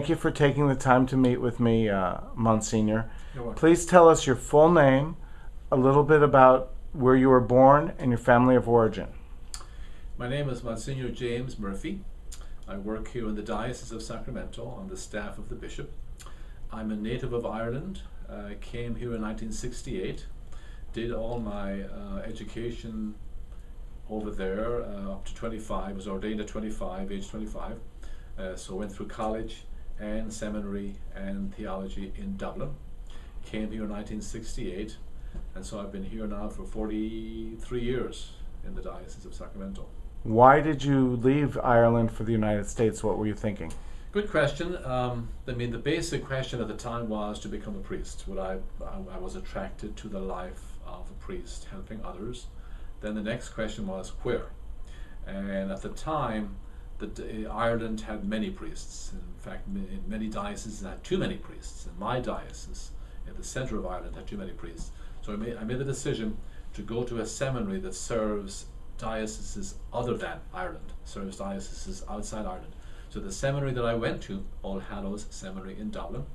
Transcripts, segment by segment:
Thank you for taking the time to meet with me, Monsignor. You're welcome. Please tell us your full name, a little bit about where you were born, and your family of origin. My name is Monsignor James Murphy. I work here in the Diocese of Sacramento on the staff of the Bishop. I'm a native of Ireland. I came here in 1968, did all my education over there up to 25, was ordained at 25, age 25. So went through college and seminary and theology in Dublin. Came here in 1968, and so I've been here now for 43 years in the Diocese of Sacramento. Why did you leave Ireland for the United States? What were you thinking? Good question. The basic question at the time was to become a priest. I was attracted to the life of a priest, helping others. Then the next question was where? And at the time, Ireland had many priests. In fact, in many dioceses had too many priests. In my diocese, in the center of Ireland, had too many priests. So I made the decision to go to a seminary that serves dioceses other than Ireland, serves dioceses outside Ireland. So the seminary that I went to, All Hallows Seminary in Dublin,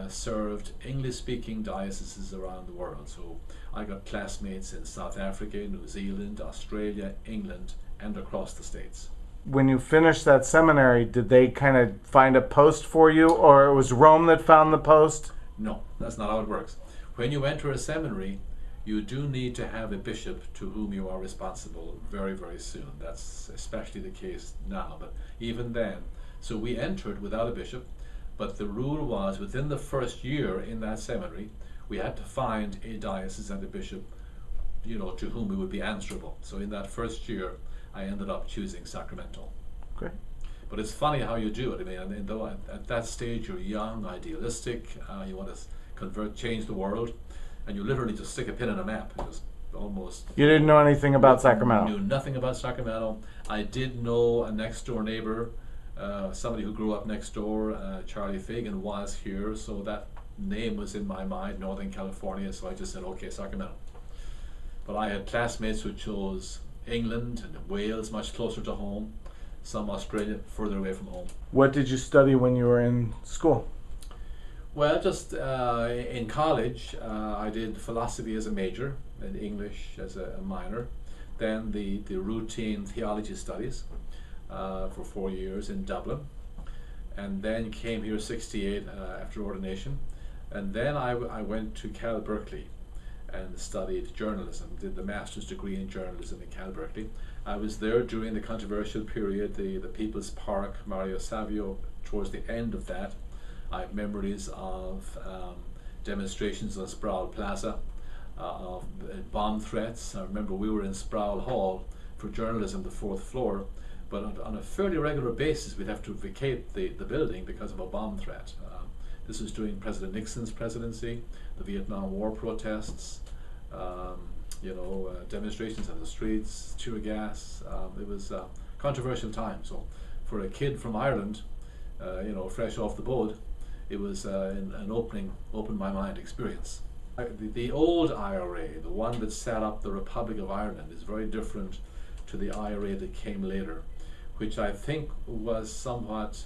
served English-speaking dioceses around the world. So I got classmates in South Africa, New Zealand, Australia, England, and across the States. When you finished that seminary, did they kind of find a post for you, or it was Rome that found the post? No, that's not how it works. When you enter a seminary, you do need to have a bishop to whom you are responsible very, very soon. That's especially the case now, but even then. So we entered without a bishop, but the rule was within the first year in that seminary, we had to find a diocese and a bishop, to whom we would be answerable. So in that first year, I ended up choosing Sacramento. Okay. But it's funny how you do it. Though at that stage you're young, idealistic, you want to change the world, and you literally just stick a pin in a map. You didn't know anything about Sacramento? Knew nothing about Sacramento. I did know a next door neighbor, somebody who grew up next door. Charlie Fagan was here, so that name was in my mind, Northern California. So I just said, okay, Sacramento. But I had classmates who chose England and Wales, much closer to home. Some Australia, further away from home. What did you study when you were in school? Well, just in college, I did philosophy as a major and English as a minor. Then the routine theology studies for 4 years in Dublin. And then came here 68 after ordination. And then I went to Cal Berkeley and studied journalism, did the master's degree in journalism in Cal Berkeley. I was there during the controversial period, the People's Park, Mario Savio, towards the end of that. I have memories of demonstrations on Sproul Plaza, of bomb threats. I remember we were in Sproul Hall for journalism, the 4th floor, but on a fairly regular basis we'd have to vacate the building because of a bomb threat. This was during President Nixon's presidency, the Vietnam War protests, demonstrations on the streets, tear gas. It was a controversial time. So for a kid from Ireland, fresh off the boat, it was an open my mind experience. The old IRA, the one that set up the Republic of Ireland, is very different to the IRA that came later, which I think was somewhat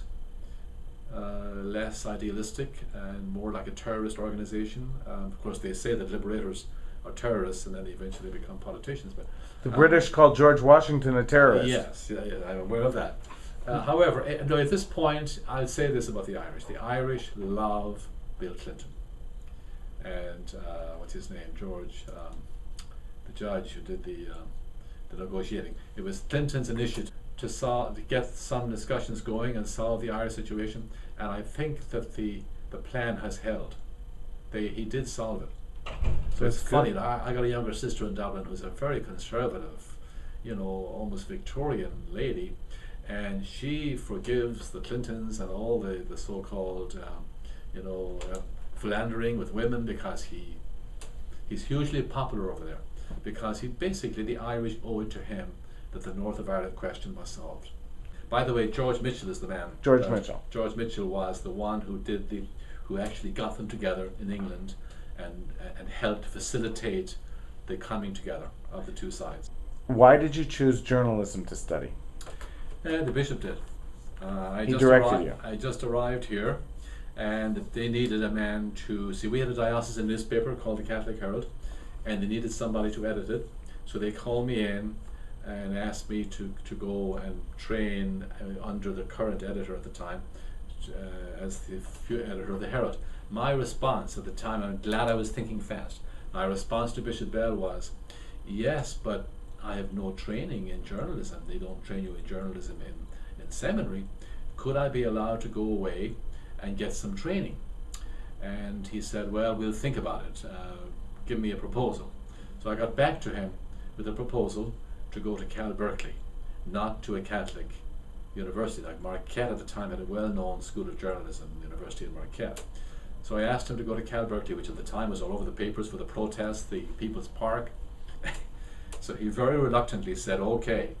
less idealistic and more like a terrorist organization. Of course, they say that liberators are terrorists and then they eventually become politicians. But the British called George Washington a terrorist. Yes, I'm aware of that. However, at this point, I'll say this about the Irish. The Irish love Bill Clinton. And what's his name? George, the judge who did the negotiating. It was Clinton's initiative to get some discussions going and solve the Irish situation. And I think that the plan has held. He did solve it. So That's it's funny good. that I got a younger sister in Dublin who's a very conservative, almost Victorian lady, and she forgives the Clintons and all the so-called, philandering with women because he's hugely popular over there, because the Irish owe it to him that the North of Ireland question was solved. By the way, George Mitchell is the man. George Mitchell. George Mitchell was the one who actually got them together in England and helped facilitate the coming together of the two sides. Why did you choose journalism to study? The bishop did. He directed you. I just arrived here, and they needed a man to see. We had a diocesan newspaper called the Catholic Herald, and they needed somebody to edit it. So they called me in and asked me to go and train under the current editor at the time, as the editor of the Herald. My response at the time, I'm glad I was thinking fast. My response to Bishop Bell was, yes, but I have no training in journalism. They don't train you in journalism in seminary. Could I be allowed to go away and get some training? And he said, well, we'll think about it. Give me a proposal. So I got back to him with a proposal to go to Cal Berkeley, not to a Catholic university. Like Marquette at the time had a well-known school of journalism, University of Marquette. So I asked him to go to Cal Berkeley, which at the time was all over the papers for the protests, the People's Park. So he very reluctantly said, okay,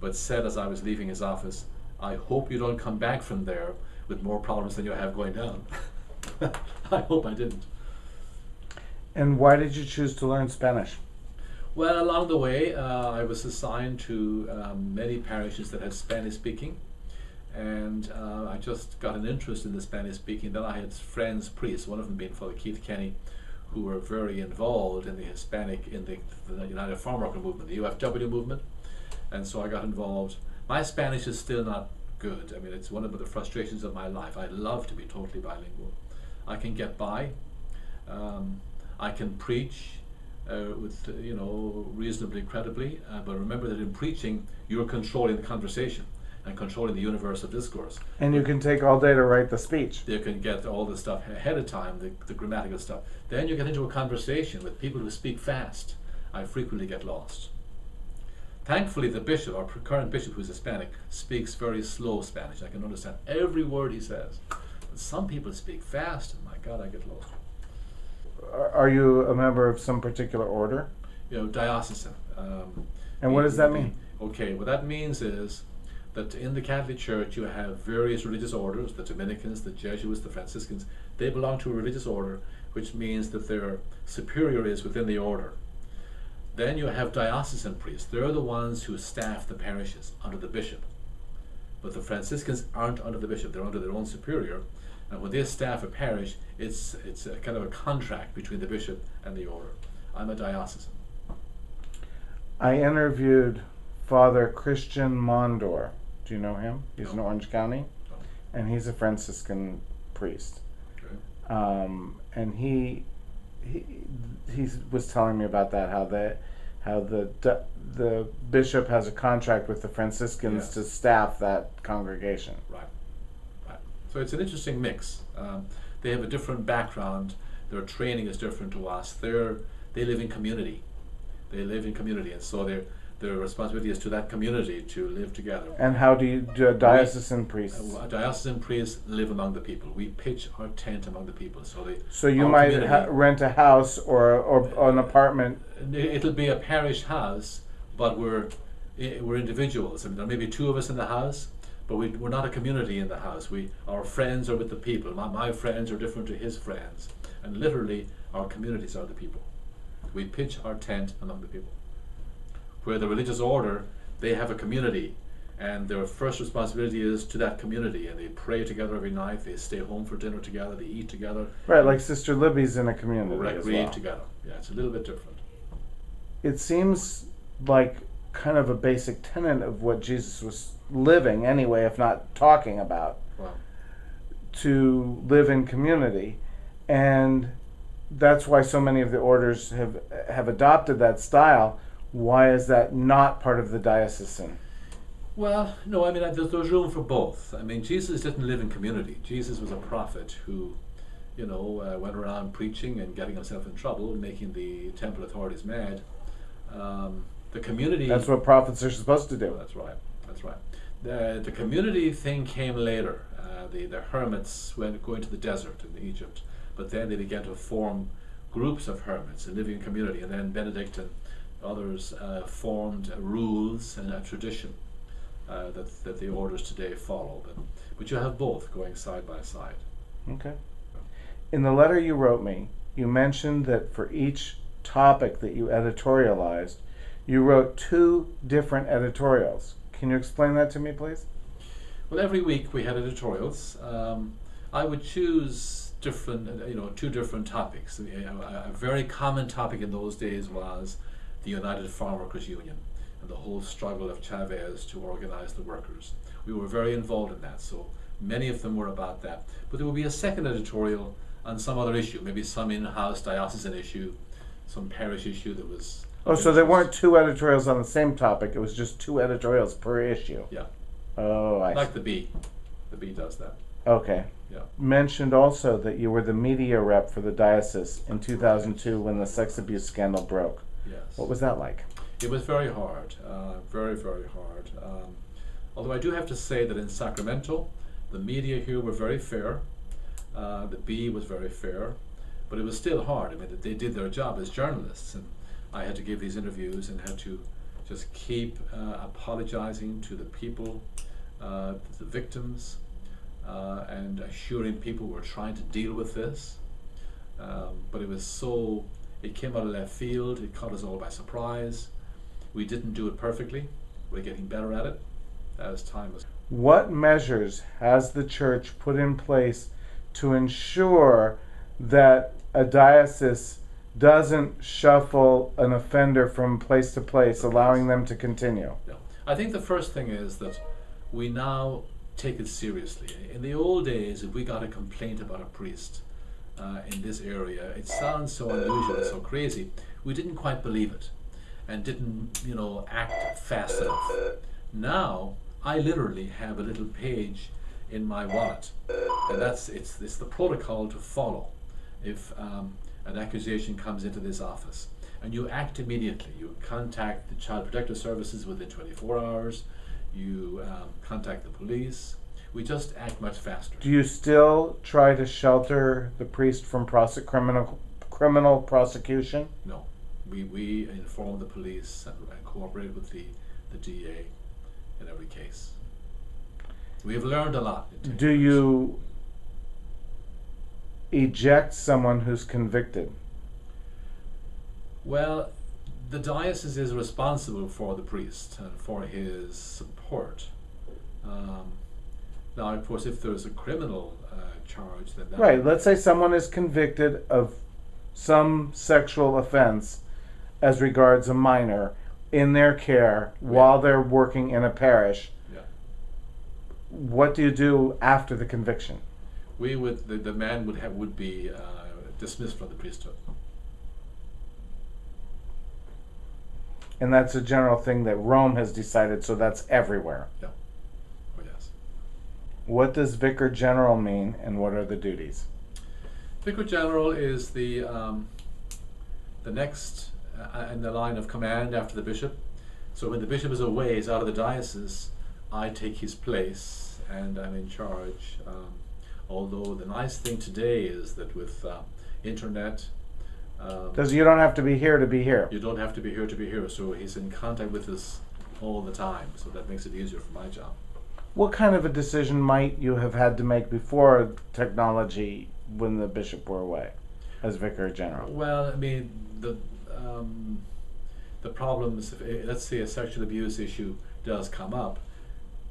but said as I was leaving his office, I hope you don't come back from there with more problems than you have going down. I hope I didn't. And why did you choose to learn Spanish? Well, along the way, I was assigned to many parishes that had Spanish speaking, and I just got an interest in the Spanish speaking. Then I had friends, priests, one of them being Father Keith Kenny, who were very involved in the Hispanic, in the United Farm Worker movement, the UFW movement, and so I got involved. My Spanish is still not good. I mean, it's one of the frustrations of my life. I'd love to be totally bilingual. I can get by. I can preach with reasonably credibly, but remember that in preaching you're controlling the conversation and controlling the universe of discourse. And you can take all day to write the speech. You can get all the stuff ahead of time, the grammatical stuff. Then you get into a conversation with people who speak fast. I frequently get lost. Thankfully, the bishop, our current bishop, who's Hispanic, speaks very slow Spanish. I can understand every word he says. But some people speak fast, and my God, I get lost. Are you a member of some particular order? Diocesan. And what does that mean? Okay, what that means is that in the Catholic Church you have various religious orders, the Dominicans, the Jesuits, the Franciscans. They belong to a religious order, which means that their superior is within the order. Then you have diocesan priests. They're the ones who staff the parishes under the bishop. But the Franciscans aren't under the bishop, they're under their own superior. And when they staff a parish, it's a kind of a contract between the bishop and the order. I'm a diocesan. I interviewed Father Christian Mondor. Do you know him? He's in Orange County, and he's a Franciscan priest. Okay. And he was telling me about that, how the bishop has a contract with the Franciscans to staff that congregation. Right. So it's an interesting mix. They have a different background. Their training is different to us. They live in community. And so their responsibility is to that community to live together. And how do diocesan priests? Diocesan priests live among the people. We pitch our tent among the people. So you might rent a house or an apartment. It'll be a parish house, but we're individuals. I mean, there may be two of us in the house, but we're not a community in the house. Our friends are with the people. My friends are different to his friends. And literally, our communities are the people. We pitch our tent among the people. Where the religious order, they have a community, and their first responsibility is to that community, and they pray together every night, they stay home for dinner together, they eat together. Right, like Sister Libby's in a community as well. Read together. Yeah, it's a little bit different. It seems like kind of a basic tenet of what Jesus was living anyway, if not talking about. Wow. To live in community, and that's why so many of the orders have adopted that style. Why is that not part of the diocesan? Well, no, I mean, there's room for both. I mean, Jesus didn't live in community. Jesus was a prophet who, went around preaching and getting himself in trouble, making the temple authorities mad. The community... That's what prophets are supposed to do. That's right. The community thing came later. The hermits went going to the desert in Egypt, but then they began to form groups of hermits and living in community, and then Benedict and others formed rules and a tradition that the orders today follow. But you have both going side by side. Okay. In the letter you wrote me, you mentioned that for each topic that you editorialized, you wrote 2 different editorials. Can you explain that to me, please? Well, every week we had editorials. I would choose different, two different topics. A very common topic in those days was the United Farm Workers Union and the whole struggle of Chavez to organize the workers. We were very involved in that, so many of them were about that. But there would be a second editorial on some other issue, maybe some in-house diocesan issue, some parish issue that was. Oh, so there weren't two editorials on the same topic. It was just two editorials per issue. Yeah. Oh, I Like see. the Bee. The Bee does that. Okay. Yeah. Mentioned also that you were the media rep for the diocese in 2002 when the sex abuse scandal broke. Yes. What was that like? It was very hard, very, very hard. Although I do have to say that in Sacramento, the media here were very fair. The Bee was very fair, but it was still hard. I mean, they did their job as journalists, and I had to give these interviews and had to just keep apologizing to the people, the victims, and assuring people we're trying to deal with this. But it came out of left field, it caught us all by surprise. We didn't do it perfectly. We're getting better at it as time has. What measures has the church put in place to ensure that a diocese doesn't shuffle an offender from place to place, allowing them to continue? Yeah. I think the first thing is that we now take it seriously. In the old days, if we got a complaint about a priest in this area, it sounds so unusual and so crazy, we didn't quite believe it and didn't, act fast enough. Now, I literally have a little page in my wallet, and it's the protocol to follow if an accusation comes into this office. And you act immediately. You contact the Child Protective Services within 24 hours. You contact the police. We just act much faster. Do you still try to shelter the priest from criminal prosecution? No. We inform the police and cooperate with the DA in every case. We have learned a lot. Do you eject someone who's convicted? Well, the diocese is responsible for the priest and for his support. Now, of course, if there's a criminal charge, then that Right, let's say someone is convicted of some sexual offense as regards a minor in their care while they're working in a parish. Yeah. What do you do after the conviction? The man would be dismissed from the priesthood. And that's a general thing that Rome has decided, so that's everywhere. Yeah. Oh yes. What does Vicar General mean, and what are the duties? Vicar General is the next in the line of command after the bishop. So when the bishop is away, he's out of the diocese, I take his place and I'm in charge. Although the nice thing today is that with internet, You don't have to be here to be here. you don't have to be here to be here. So he's in contact with us all the time. So that makes it easier for my job. What kind of a decision might you have had to make before technology when the bishop were away as Vicar General? Well, I mean, the problems, let's say a sexual abuse issue does come up,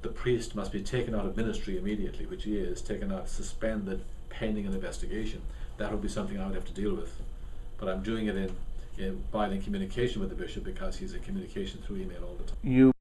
the priest must be taken out of ministry immediately, which he is, taken out, suspended, pending an investigation. That would be something I would have to deal with. But I'm doing it in communication with the bishop because he's in communication through email all the time. You